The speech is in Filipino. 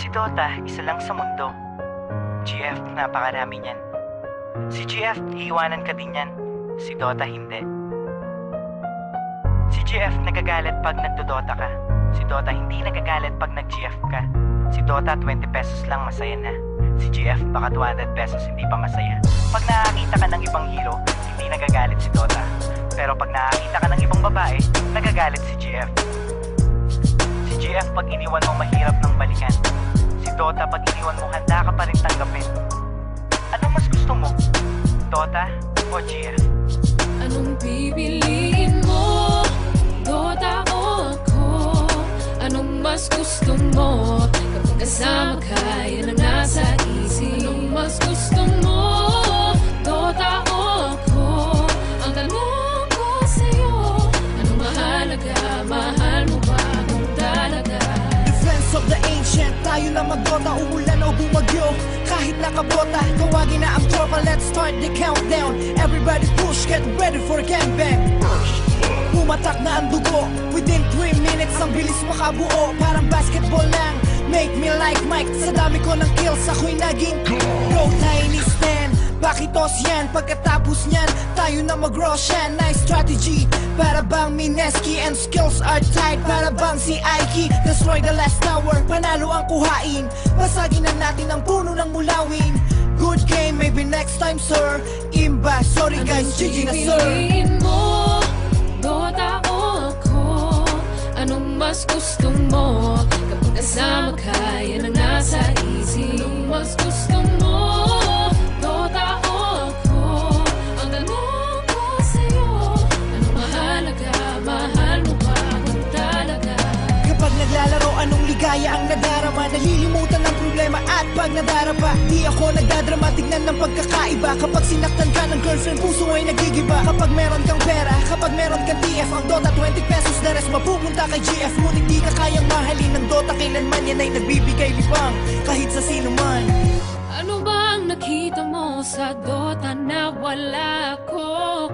Si Dota, isa lang sa mundo. GF, napakarami niyan. Si GF, iiwanan ka din yan. Si Dota, hindi. Si GF, nagagalit pag nagdodota ka. Si Dota, hindi nagagalit pag nag-GF ka. Si Dota, 20 pesos lang, masaya na. Si GF, baka 200 pesos, hindi pa masaya. Pag nakakita ka ng ibang hero, hindi nagagalit si Dota. Pero pag nakakita ka ng ibang babae, nagagalit si GF. Si GF, pag iniwan mo, mahirap ng balikan. Si Dota, pag iniwan mo, handa ka pa rin tanggapin. Anong mas gusto mo? Dota o GF? Anong pipiliin mo? Dota o ako? Anong mas gusto mo? Kapag kasama ka, yan ang nasa isip. Anong mas gusto mo? Dota o ako? Ang tanong ko sa'yo, anong mahalaga? Mahal mo ba kung talaga? Defense of the ancient, tayo lang magdota, umulan o bumagyo. Kahit nakabota, tawagin na ang tropa. Let's start the countdown. Everybody push, get ready for gangbang. Pumatak na ang dugo. Within 3 minutes, ang bilis makabuo. Parang basketball lang, make me like Mike. Sa dami ko ng kills, ako'y naging Go Tiny Stan. Bakitos yan, pagkatapos niyan tayo na mag-Roshan. Nice strategy, para bang Mineski. And skills are tight, para bang si Aiki. Destroy the last tower, panalo ang kuhain. Basagin na natin ang puno ng mulawin. Good game, maybe next time sir. Imba, sorry guys, GG na sir. Pipiliin mo? Dota o ako? Anong mas gusto mo? Kapag kasama ka, yan ang nasa isip. Anong mas gusto mo? Dota o ako? Ang tanong ko sa'yo, anong mahalaga? Mahal mo ba kung talaga? Kapag naglalaro, anong ligaya ang nadarama? Nalilimutan ng problema at pag nadarapa, di ako nagdadrama, tignan ng pagkakaiba. Kapag sinaktan ka ng girlfriend, puso ay nagigiba. Kapag meron kang pera, kapag meron kang TF, ang Dota 20 pesos, the rest mapupunta kay GF. Ngunit di ka kayang mahalin ng Dota, kailanman yan ay nagbibigay libang kahit sa sino man. Ano bang nakita mo sa Dota na wala ko?